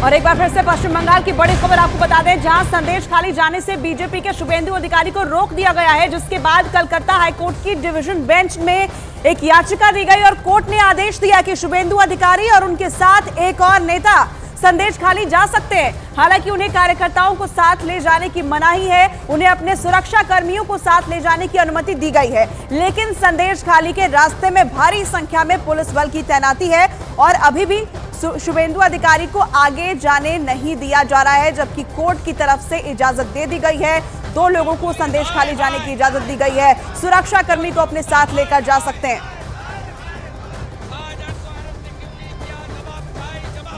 और एक बार फिर से पश्चिम बंगाल की बड़ी खबर आपको बता दें, जहां संदेश खाली जाने से बीजेपी के शुभेंदु अधिकारी को रोक दिया गया है, जिसके बाद कलकत्ता हाईकोर्ट की डिवीजन बेंच में एक याचिका दी गई और कोर्ट ने आदेश दिया कि शुभेंदु अधिकारी और उनके साथ एक और नेता संदेश खाली जा सकते हैं। हालांकि उन्हें कार्यकर्ताओं को साथ ले जाने की मनाही है, उन्हें अपने सुरक्षा कर्मियों को साथ ले जाने की अनुमति दी गई है, लेकिन संदेश खाली के रास्ते में भारी संख्या में पुलिस बल की तैनाती है और अभी भी शुभेंदु अधिकारी को आगे जाने नहीं दिया जा रहा है, जबकि कोर्ट की तरफ से इजाजत दे दी गई है। 2 लोगों को संदेश खाली जाने की इजाजत दी गई है, सुरक्षा कर्मी को अपने साथ लेकर जा सकते हैं।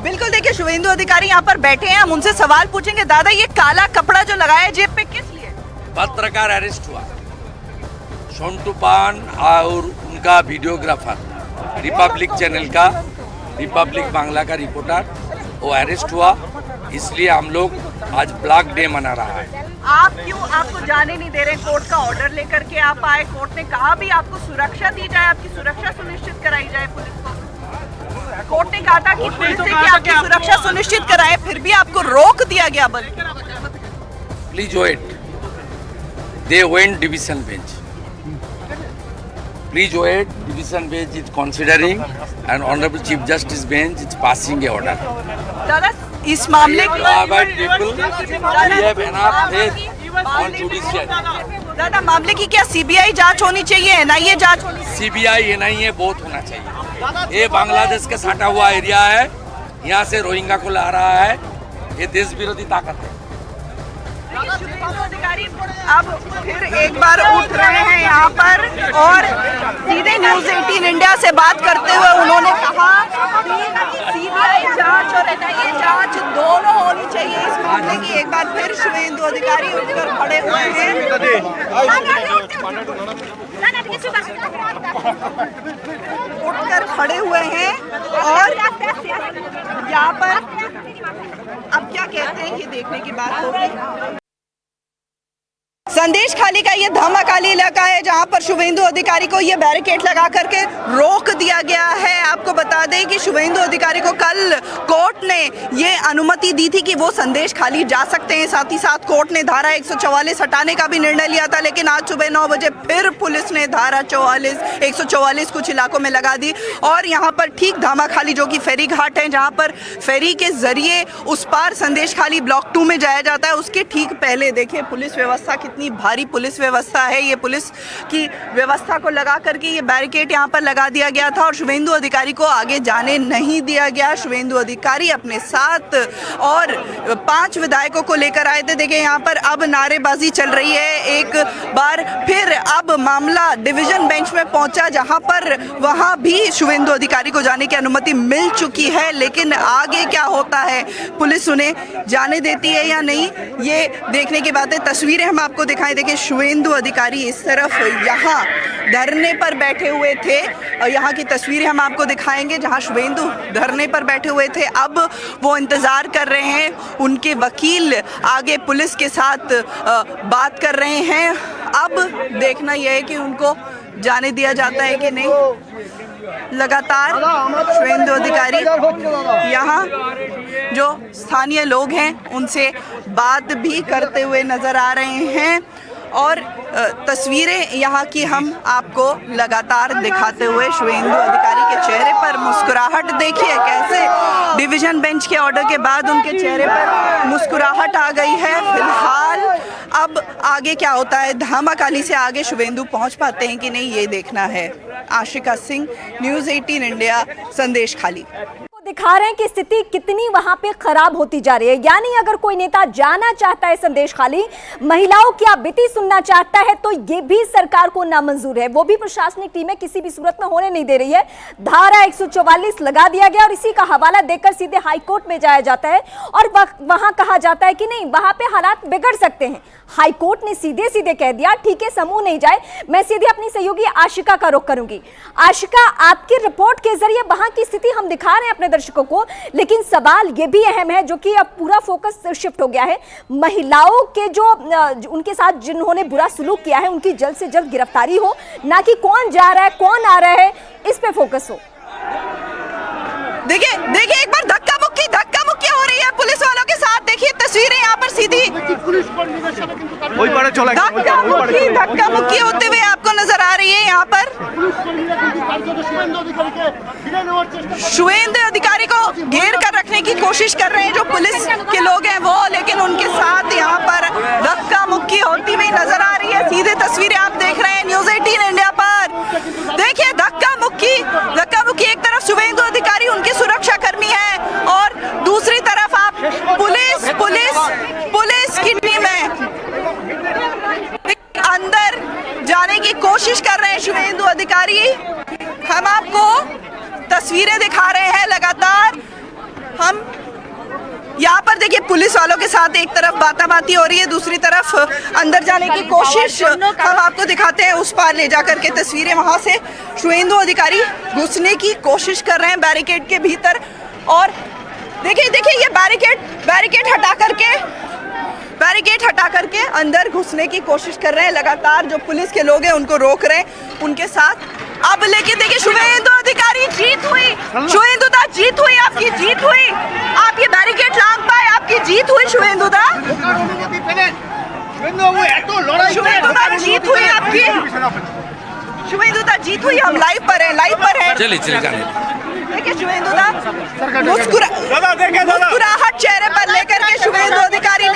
बिल्कुल, देखिए शुभेंदु अधिकारी यहाँ पर बैठे हैं, हम उनसे सवाल पूछेंगे। दादा, ये काला कपड़ा जो लगाया जेब पे किस लिए? पत्रकार अरेस्ट हुआ, सोंटू पान और उनका वीडियोग्राफर, रिपब्लिक चैनल का, रिपब्लिक बांग्ला का रिपोर्टर, वो अरेस्ट हुआ, इसलिए हम लोग आज ब्लैक डे मना रहा है। आप क्यों, आपको जाने नहीं दे रहे? कोर्ट का ऑर्डर लेकर के आप आए, कोर्ट ने कहा भी आपको सुरक्षा दी जाए, आपकी सुरक्षा सुनिश्चित कराई जाए पुलिस को। कोर्ट ने कहा था कि पुलिस से कि आपकी सुरक्षा सुनिश्चित कराए, फिर भी आपको रोक दिया गया। Please wait, they went division bench. Please wait, division bench is considering and Honorable Chief Justice bench is passing a order. दादा, इस मामले की दादा, मामले की क्या सीबीआई जांच होनी चाहिए, एनआईए जांच होनी चाहिए? सीबीआई एनआईए बहुत होना चाहिए। ये बांग्लादेश के सटा हुआ एरिया है, यहाँ से रोहिंग्या को ला रहा है, ये देश विरोधी ताकत है। अधिकारी अब फिर एक बार उठ रहे हैं यहाँ पर और सीधे न्यूज़ 18 इंडिया से बात करते हुए उन्होंने कहा कि सीबीआई जांच और एनआईए जांच दोनों होनी चाहिए इस मामले की। एक बार फिर शुभेंदु अधिकारी उठकर खड़े हुए हैं, उठकर खड़े हुए हैं और यहाँ पर अब क्या कहते हैं ये देखने की बात होगी। संदेश खाली का ये धमाकाली इलाका है जहां पर शुभेंदु अधिकारी को ये बैरिकेड लगा करके रोक दिया गया है। आपको बता दें कि शुभेंदु अधिकारी को कल कोर्ट ने ये अनुमति दी थी कि वो संदेश खाली जा सकते हैं। साथ ही साथ कोर्ट ने धारा 144 हटाने का भी निर्णय लिया था, लेकिन आज सुबह 9 बजे फिर पुलिस ने धारा 144 कुछ इलाकों में लगा दी और यहाँ पर ठीक धामाखाली जो कि फेरी घाट है, जहाँ पर फेरी के जरिए उस पार संदेश खाली ब्लॉक 2 में जाया जाता है, उसके ठीक पहले देखिए पुलिस व्यवस्था कितनी भारी पुलिस व्यवस्था है। ये पुलिस की व्यवस्था को लगा करके ये बैरिकेड यहाँ पर लगा दिया गया था और शुभेंदु अधिकारी को आगे जाने नहीं दिया गया। शुभेंदु अधिकारी अपने साथ और 5 विधायकों को लेकर आए थे। देखिए यहाँ पर अब नारेबाजी चल रही है, एक बार फिर अब मामला डिवीजन बेंच में पहुंचा, जहां पर वहां भी शुभेंदु अधिकारी को जाने की अनुमति मिल चुकी है, लेकिन आगे क्या होता है, पुलिस उन्हें जाने देती है या नहीं, ये देखने की बात है। तस्वीरें हम आपको दिखाई। देखिए शुभेंदु अधिकारी इस तरफ यहाँ धरने पर बैठे हुए थे और यहाँ की तस्वीरें हम आपको दिखाएंगे जहाँ शुभेंदु धरने पर बैठे हुए थे। अब वो इंतज़ार कर रहे हैं, उनके वकील आगे पुलिस के साथ बात कर रहे हैं। अब देखना यह है कि उनको जाने दिया जाता है कि नहीं। लगातार शुभेंदु अधिकारी यहाँ जो स्थानीय लोग हैं उनसे बात भी करते हुए नजर आ रहे हैं और तस्वीरें यहाँ की हम आपको लगातार दिखाते हुए शुभेंदु अधिकारी के चेहरे पर मुस्कुराहट देखिए कैसे डिवीजन बेंच के ऑर्डर के बाद उनके चेहरे पर मुस्कुराहट आ गई है। फिलहाल अब आगे क्या होता है, धामाखाली से आगे शुभेंदु पहुंच पाते हैं कि नहीं, ये देखना है। आशिका सिंह, न्यूज़ 18 इंडिया, संदेश खाली। दिखा रहे हैं कि स्थिति कितनी वहां पे खराब होती जा रही है। यानी अगर कोई नेता जाना चाहता है संदेश खाली, महिलाओं की आपबीती सुनना चाहता है, तो ये भी सरकार को नामंजूर है, वो भी प्रशासनिक टीमें किसी भी सूरत में होने नहीं दे रही है। धारा 144 लगा दिया गया और इसी का हवाला देकर सीधे हाईकोर्ट में जाया जाता है और वहां कहा जाता है कि नहीं, वहां पे हालात बिगड़ सकते हैं। हाईकोर्ट ने सीधे सीधे कह दिया ठीक है, समूह नहीं जाए। मैं सीधे अपनी सहयोगी आशिका का रुख करूंगी। आशिका, आपकी रिपोर्ट के जरिए वहां की स्थिति हम दिखा रहे हैं अपने दर्शकों को, लेकिन सवाल ये भी अहम है जो कि अब पूरा फोकस शिफ्ट हो गया है। महिलाओं के जो उनके साथ जिन्होंने बुरा सलूक किया है उनकी जल्द से जल्द गिरफ्तारी हो, ना कि कौन जा रहा है कौन आ रहा है इस पे फोकस हो। देखिए एक बार धक्का मुक्की हो रही है तस्वीरें यहाँ पर सीधी धक्का मुक्की होते हुए आपको नजर आ रही है। यहाँ पर शुभेंदु अधिकारी को घेर कर रखने की कोशिश कर रहे हैं जो पुलिस के लोग हैं वो, लेकिन उनके साथ यहाँ पर धक्का मुक्की होती हुई नजर आ रही है। सीधे तस्वीरें आप देख रहे हैं न्यूज़ 18 इंडिया पर। देखिए धक्का मुक्की एक तरफ शुभेंदु अधिकारी उनकी सुरक्षा कर्मी है और दूसरी तरफ आप पुलिस की टीम है, अंदर जाने की कोशिश कर रहे हैं शुभेंदु अधिकारी। हम आपको तस्वीरें दिखा रहे हैं लगातार। हम यहाँ पर देखिए पुलिस वालों के साथ एक तरफ बाताबाती हो रही है, दूसरी तरफ अंदर जाने की कोशिश हम आपको दिखाते हैं। उस पार ले जाकर के तस्वीरें, वहां से शुभेंदु अधिकारी घुसने की कोशिश कर रहे हैं बैरिकेड के भीतर। और देखिए ये बैरिकेड हटा करके अंदर घुसने की कोशिश कर रहे हैं। लगातार जो पुलिस के लोग हैं उनको रोक रहे हैं उनके साथ। अब लेकिन देखिए शुभेंदु अधिकारी जीत हुई, शुभेंदु दा जीत हुई, आपकी जीत हुई, आप ये बैरिकेड लांग पाए, आपकी जीत हुई शुभेंदु दा, जीत हुई आपकी, शुभेंदु दा जीत हुई। हम लाइव पर हैं चलिए जाने देखिए शुभेंदु दा मुस्कुराहट चेहरे पर लेकर के शुभेंदु अधिकारी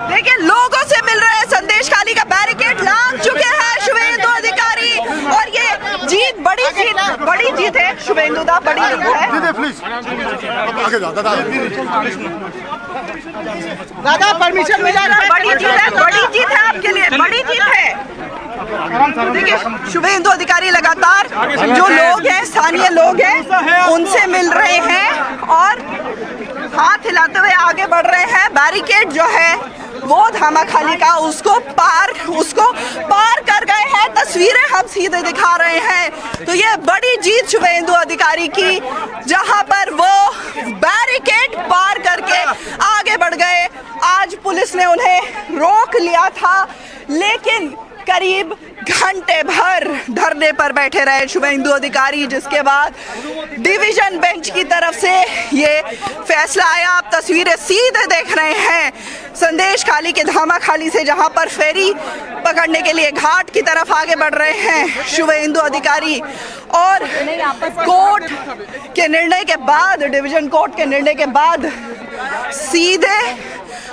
देखिए लोगों से मिल रहे हैं। संदेश खाली का बैरिकेड लांग चुके हैं शुभेंदु अधिकारी और ये जीत बड़ी जीत है शुभेंदु दा, बड़ी जीत है। दादा परमिशन मिला ना, बड़ी जीत है आपके लिए, बड़ी जीत है। देखिए शुभेंदु अधिकारी लगातार जो लोग हैं, स्थानीय लोग हैं, उनसे मिल रहे हैं और हाथ हिलाते हुए आगे बढ़ रहे हैं। बैरिकेड जो है वो धामाखाली का उसको पार कर गए हैं। तस्वीरें हम सीधे दिखा रहे हैं। तो ये बड़ी जीत शुभेंदु अधिकारी की, जहां पर वो बैरिकेड पार करके आगे बढ़ गए। आज पुलिस ने उन्हें रोक लिया था, लेकिन करीब घंटे भर धरने पर बैठे रहे शुभेंदु अधिकारी, जिसके बाद डिवीजन बेंच की तरफ से ये फैसला आया। आप तस्वीरें सीधे देख रहे हैं संदेश खाली के धामाखाली से, जहां पर फेरी पकड़ने के लिए घाट की तरफ आगे बढ़ रहे हैं शुभेंदु अधिकारी। और कोर्ट के निर्णय के बाद, डिवीजन कोर्ट के निर्णय के बाद सीधे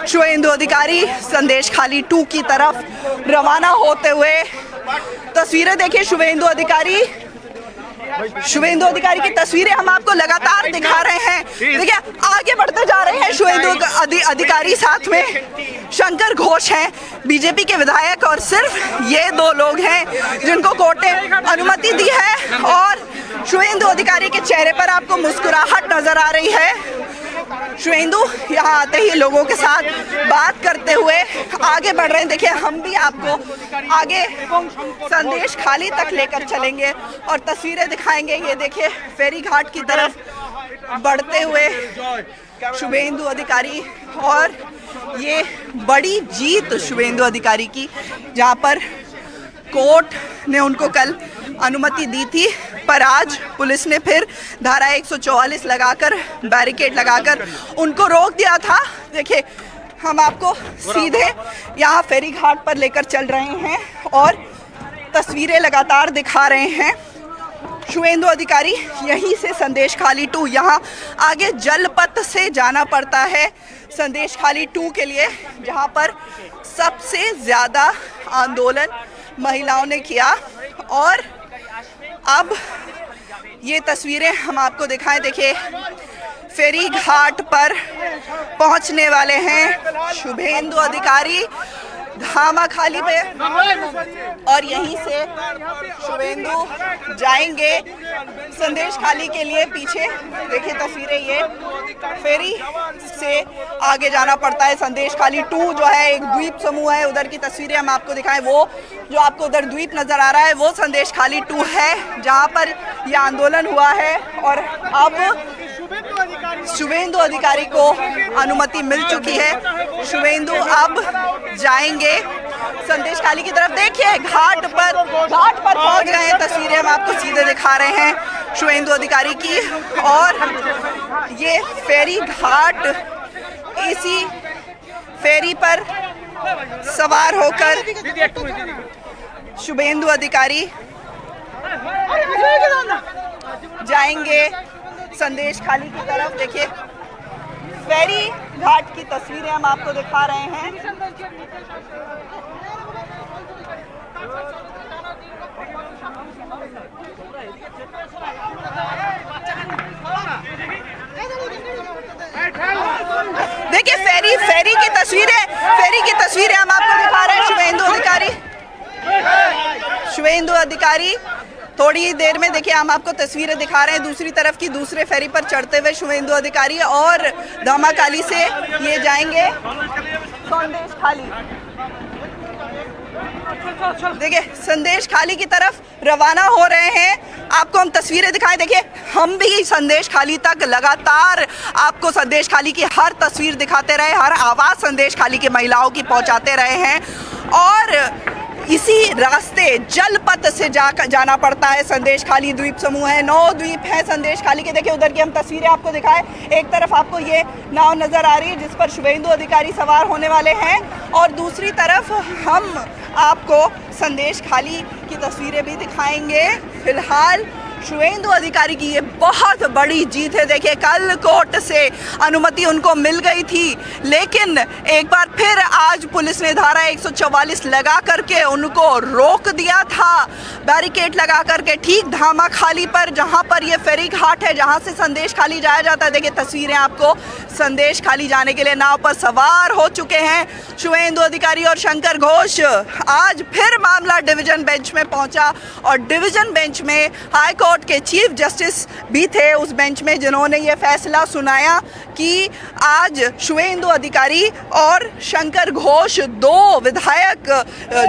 शुभेंदु अधिकारी संदेश खाली 2 की तरफ रवाना होते हुए। तस्वीरें देखिए शुभेंदु अधिकारी की तस्वीरें हम आपको लगातार दिखा रहे हैं। देखिए आगे बढ़ते जा रहे हैं शुभेंदु अधिकारी, साथ में शंकर घोष हैं बीजेपी के विधायक, और सिर्फ ये 2 लोग हैं जिनको कोर्ट ने अनुमति दी है। और शुभेंदु अधिकारी के चेहरे पर आपको मुस्कुराहट नजर आ रही है। शुभेंदु यहाँ आते ही लोगों के साथ बात करते हुए आगे बढ़ रहे हैं। देखिए हम भी आपको आगे संदेश खाली तक लेकर चलेंगे और तस्वीरें दिखाएंगे। ये देखिए फेरी घाट की तरफ बढ़ते हुए शुभेंदु अधिकारी, और ये बड़ी जीत शुभेंदु अधिकारी की, जहाँ पर कोर्ट ने उनको कल अनुमति दी थी, पर आज पुलिस ने फिर धारा 144 लगाकर, बैरिकेड लगाकर उनको रोक दिया था। देखिए हम आपको सीधे यहाँ फेरी घाट पर लेकर चल रहे हैं और तस्वीरें लगातार दिखा रहे हैं। शुभेंदु अधिकारी यहीं से संदेश खाली 2, यहाँ आगे जलपथ से जाना पड़ता है संदेश खाली 2 के लिए, जहाँ पर सबसे ज़्यादा आंदोलन महिलाओं ने किया। और अब ये तस्वीरें हम आपको दिखाएं। देखिए फेरी घाट पर पहुंचने वाले हैं शुभेंदु अधिकारी धामाखाली पे, और यहीं से शुभेंदु जाएंगे संदेश खाली के लिए। पीछे देखिए तस्वीरें, ये फेरी से आगे जाना पड़ता है। संदेश खाली 2 जो है एक द्वीप समूह है, उधर की तस्वीरें हम आपको दिखाएं। वो जो आपको उधर द्वीप नजर आ रहा है वो संदेश खाली 2 है, जहां पर यह आंदोलन हुआ है। और अब शुभेंदु अधिकारी को अनुमति मिल चुकी है। शुभेंदु अब जाएंगे संदेश खाली की तरफ। देखिए घाट पर पहुंच गए हैं। तस्वीरें हम आपको सीधे दिखा रहे हैं। शुभेंदु अधिकारी की। और ये फेरी घाट, इसी फेरी पर सवार होकर शुभेंदु अधिकारी जाएंगे संदेश खाली की तरफ। देखिए फेरी घाट की तस्वीरें हम आपको दिखा रहे हैं। देखिए फेरी की तस्वीरें हम आपको दिखा रहे हैं। शुभेंदु अधिकारी थोड़ी देर में देखिए हम आपको तस्वीरें दिखा रहे हैं। दूसरी तरफ की दूसरे फेरी पर चढ़ते हुए शुभेंदु अधिकारी और धामाखाली से ये जाएंगे संदेश खाली। देखिए संदेश खाली की तरफ रवाना हो रहे हैं। आपको हम तस्वीरें दिखाएं। देखिए हम भी संदेश खाली तक लगातार आपको संदेश खाली की हर तस्वीर दिखाते रहे, हर आवाज़ संदेश खाली की महिलाओं की पहुंचाते रहे हैं। और इसी रास्ते जलपथ से जाना पड़ता है। संदेश खाली द्वीप समूह है, 9 द्वीप हैं संदेश खाली के। देखिए उधर की हम तस्वीरें आपको दिखाएं। एक तरफ आपको ये नाव नज़र आ रही है जिस पर शुभेंदु अधिकारी सवार होने वाले हैं, और दूसरी तरफ हम आपको संदेश खाली की तस्वीरें भी दिखाएंगे। फिलहाल शुभेंदु अधिकारी की ये बहुत बड़ी जीत है। देखिए कल कोर्ट से अनुमति उनको मिल गई थी, लेकिन एक बार फिर आज पुलिस ने धारा 144 लगा करके उनको रोक दिया था, बैरिकेड लगा करके ठीक धामाखाली पर, जहां पर ये फेरी घाट है, जहां से संदेश खाली जाया जाता है। देखिए तस्वीरें आपको संदेश खाली जाने के लिए नाव पर सवार हो चुके हैं शुभेंदु अधिकारी और शंकर घोष। आज फिर मामला डिवीजन बेंच में पहुंचा और डिवीजन बेंच में हाई कोर्ट के चीफ जस्टिस भी थे उस बेंच में, जिन्होंने ये फैसला सुनाया कि आज शुभेंदु अधिकारी और शंकर घोष, 2 विधायक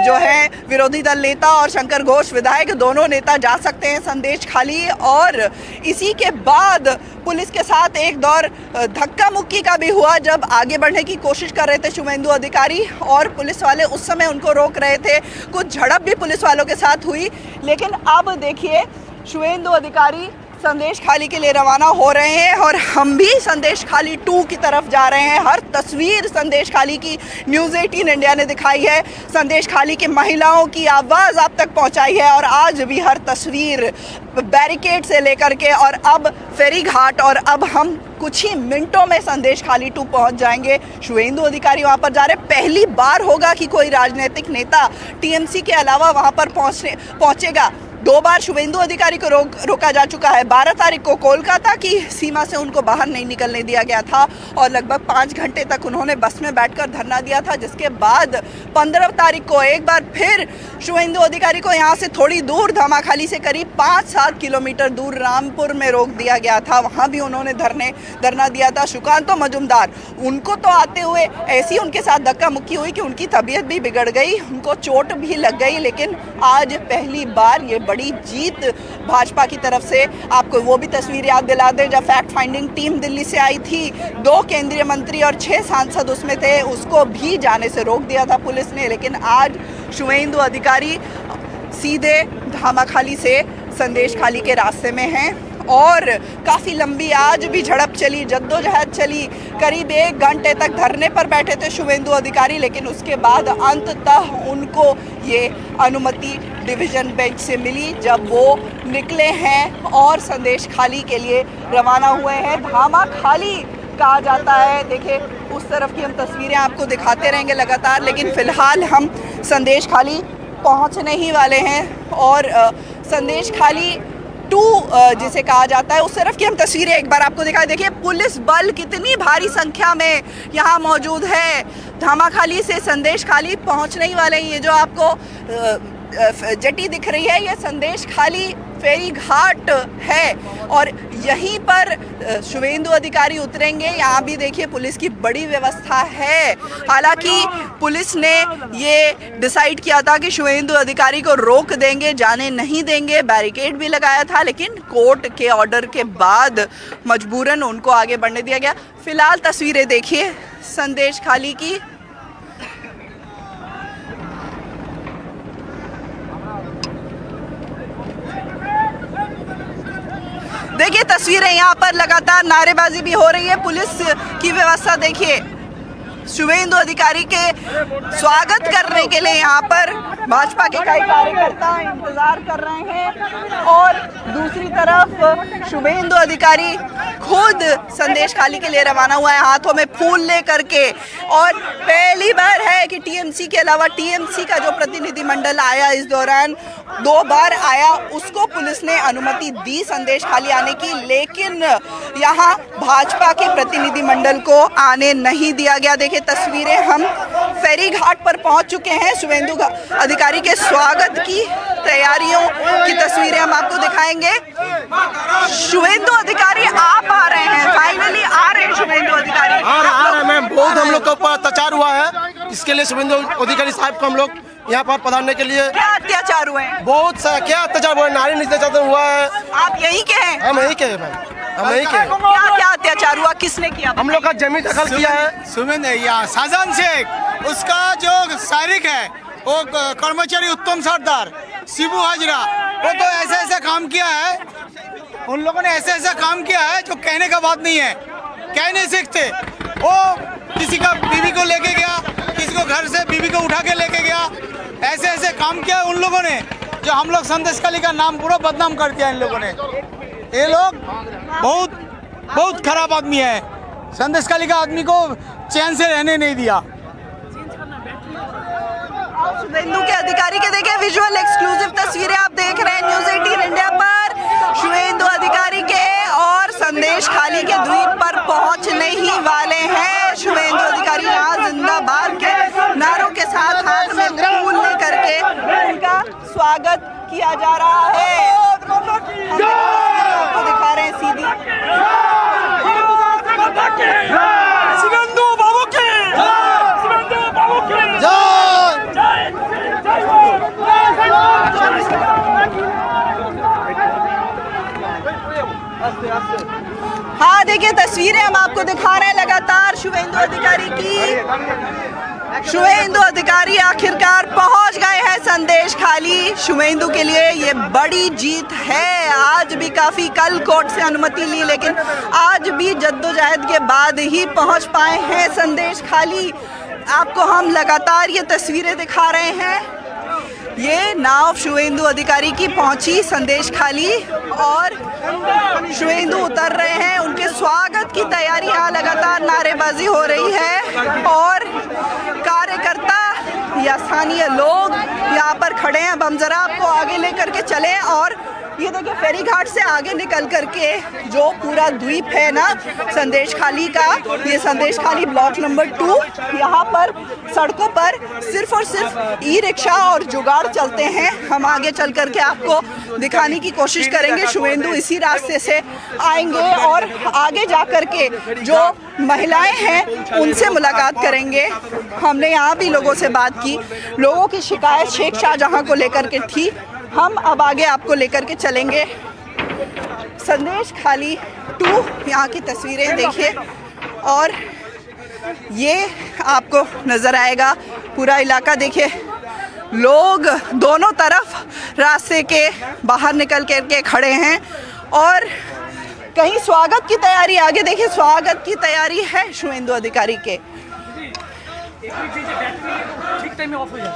जो हैं विरोधी दल नेता और शंकर घोष विधायक, दोनों नेता जा सकते हैं संदेश खाली। और इसी के बाद पुलिस के साथ एक दौर धक्का मुक्की का भी हुआ जब आगे बढ़ने की कोशिश कर रहे थे शुभेंदु अधिकारी और पुलिस वाले उस समय उनको रोक रहे थे। कुछ झड़प भी पुलिस वालों के साथ हुई, लेकिन अब देखिए शुभेंदु अधिकारी संदेश खाली के लिए रवाना हो रहे हैं और हम भी संदेश खाली 2 की तरफ जा रहे हैं। हर तस्वीर संदेश खाली की न्यूज़ 18 इंडिया ने दिखाई है, संदेश खाली की महिलाओं की आवाज़ आप तक पहुंचाई है, और आज भी हर तस्वीर बैरिकेड से लेकर के और अब फेरी घाट, और अब हम कुछ ही मिनटों में संदेश खाली 2 पहुंच जाएंगे। शुभेंदु अधिकारी वहां पर जा रहे। पहली बार होगा कि कोई राजनीतिक नेता टीएमसी के अलावा वहां पर पहुंचेगा। 2 बार शुभेंदु अधिकारी को रोका जा चुका है। 12 तारीख को कोलकाता की सीमा से उनको बाहर नहीं निकलने दिया गया था और लगभग 5 घंटे तक उन्होंने बस में बैठकर धरना दिया था, जिसके बाद 15 तारीख को एक बार फिर शुभेंदु अधिकारी को यहाँ से थोड़ी दूर धामाखाली से करीब 5-7 किलोमीटर दूर रामपुर में रोक दिया गया था। वहाँ भी उन्होंने धरना दिया था। सुकांतो मजुमदार, उनको तो आते हुए ऐसी उनके साथ धक्का मुक्की हुई कि उनकी तबीयत भी बिगड़ गई, उनको चोट भी लग गई। लेकिन आज पहली बार ये बड़ी जीत भाजपा की तरफ से। आपको वो भी तस्वीर याद दिला दें जब फैक्ट फाइंडिंग टीम दिल्ली से आई थी, 2 केंद्रीय मंत्री और 6 सांसद उसमें थे, उसको भी जाने से रोक दिया था पुलिस ने। लेकिन आज शुभेंदु अधिकारी सीधे धामाखाली से संदेश खाली के रास्ते में हैं और काफ़ी लंबी आज भी झड़प चली, जद्दोजहद चली। करीब 1 घंटे तक धरने पर बैठे थे शुभेंदु अधिकारी, लेकिन उसके बाद अंततः उनको ये अनुमति डिवीज़न बेंच से मिली जब वो निकले हैं और संदेश खाली के लिए रवाना हुए हैं। धामाखाली कहा जाता है। देखिए उस तरफ की हम तस्वीरें आपको दिखाते रहेंगे लगातार, लेकिन फ़िलहाल हम संदेश खाली पहुंचने ही वाले हैं और संदेश खाली 2 जिसे कहा जाता है उस तरफ की हम तस्वीरें एक बार आपको दिखाएं। देखिए पुलिस बल कितनी भारी संख्या में यहाँ मौजूद है। धामाखाली से संदेश खाली पहुँचने ही वाले हैं। ये जो आपको जेटी दिख रही है, ये संदेश खाली फेरी घाट है और यहीं पर शुभेंदु अधिकारी उतरेंगे। यहाँ भी देखिए पुलिस की बड़ी व्यवस्था है। हालांकि पुलिस ने ये डिसाइड किया था कि शुभेंदु अधिकारी को रोक देंगे, जाने नहीं देंगे, बैरिकेड भी लगाया था, लेकिन कोर्ट के ऑर्डर के बाद मजबूरन उनको आगे बढ़ने दिया गया। फिलहाल तस्वीरें देखिए संदेश खाली की। देखिए तस्वीरें, यहाँ पर लगातार नारेबाजी भी हो रही है। पुलिस की व्यवस्था देखिए, शुभेंदु अधिकारी के स्वागत करने के लिए यहाँ पर भाजपा के कई कार्यकर्ता इंतजार कर रहे हैं और दूसरी तरफ शुभेंदु अधिकारी खुद संदेश खाली के लिए रवाना हुआ है, हाथों में फूल लेकर के। और पहली बार है कि टीएमसी के अलावा टीएमसी का जो प्रतिनिधिमंडल आया, इस दौरान 2 बार आया, उसको पुलिस ने अनुमति दी संदेश खाली आने की, लेकिन यहाँ भाजपा के प्रतिनिधिमंडल को आने नहीं दिया गया। देखिए तस्वीरें, हम फेरी घाट पर पहुंच चुके हैं। शुभेंदु अधिकारी के स्वागत की तैयारियों की तस्वीरें हम आपको दिखाएंगे। शुभेंदु अधिकारी आप आ रहे हैं, फाइनली आ रहे हैं शुभेंदु अधिकारी। आ रहे हैं मैम, बहुत हम लोग के ऊपर अत्याचार हुआ है, इसके लिए शुभेंदु अधिकारी साहब को हम लोग यहाँ पर पधारने के लिए। क्या अत्याचार हुए हैं? बहुत सा क्या अत्याचार हुआ है, नारी निर्यातन हुआ है। आप यहीं के हैं? हम यहीं के हैं मैम, हम यहीं के हैं। क्या क्या अत्याचार हुआ, किसने किया? हम लोग का जमीन दखल किया है। शाहजहान शेख, उसका जो शारिक है वो कर्मचारी उत्तम सरदार, शिबू हाजरा, वो तो ऐसे ऐसे काम किया है, उन लोगों ने ऐसे ऐसे काम किया है जो कहने का बात नहीं है, कह नहीं सकते। वो किसी का बीवी को लेके गया, किसी को घर से बीवी को उठा के लेके गया, ऐसे ऐसे काम किया उन लोगों ने, जो हम लोग संदेश खाली का नाम पूरा बदनाम कर दिया इन लोगों ने। ये लोग बहुत बहुत खराब आदमी है, संदेश खाली का आदमी को चैन से रहने नहीं दिया। शुभेंदु के अधिकारी के देखिए विजुअल एक्सक्लूसिव तस्वीरें आप देख रहे हैं न्यूज़ 18 इंडिया पर। शुभेंदु अधिकारी के और संदेश खाली के द्वीप पर पहुंचने ही वाले हैं। शुभेंदु अधिकारी यहाँ जिंदाबाद के नारों के साथ हाथ में फूल लेकर के उनका स्वागत किया जा रहा है। आपको दिखा रहे हैं सीधी। शुभेंदु बाबू की, शुभेंदु बाबू की हाँ देखिए तस्वीरें हम आपको दिखा रहे हैं लगातार शुभेंदु अधिकारी की। शुभेंदु अधिकारी आखिरकार पहुंच गए हैं संदेश खाली। शुभेंदु के लिए ये बड़ी जीत है। आज भी काफ़ी, कल कोर्ट से अनुमति ली, लेकिन आज भी जद्दोजहद के बाद ही पहुंच पाए हैं संदेश खाली। आपको हम लगातार ये तस्वीरें दिखा रहे हैं। ये नाव शुभेंदु अधिकारी की पहुंची संदेश खाली और शुभेंदु उतर रहे हैं। उनके स्वागत की तैयारी, यहाँ लगातार नारेबाजी हो रही है और कार्यकर्ता या स्थानीय लोग यहाँ पर खड़े हैं। अब हम जरा आपको आगे लेकर के चलें और ये देखिए फेरी घाट से आगे निकल करके जो पूरा द्वीप है ना संदेश खाली का, ये संदेश खाली ब्लॉक नंबर 2, यहाँ पर सड़कों पर सिर्फ और सिर्फ ई रिक्शा और जुगाड़ चलते हैं। हम आगे चल करके आपको दिखाने की कोशिश करेंगे। शुभेंदु इसी रास्ते से आएंगे और आगे जा करके जो महिलाएं हैं उनसे मुलाकात करेंगे। हमने यहाँ भी लोगों से बात की, लोगों की शिकायत शेख शाहजहां को लेकर के थी। हम अब आगे आपको लेकर के चलेंगे संदेश खाली 2, यहाँ की तस्वीरें देखिए और ये आपको नज़र आएगा पूरा इलाका। देखिए लोग दोनों तरफ रास्ते के बाहर निकल करके खड़े हैं और कहीं स्वागत की तैयारी, आगे देखिए स्वागत की तैयारी है शुभेंदु अधिकारी के। ठीक टाइम में ऑफ हो जाए।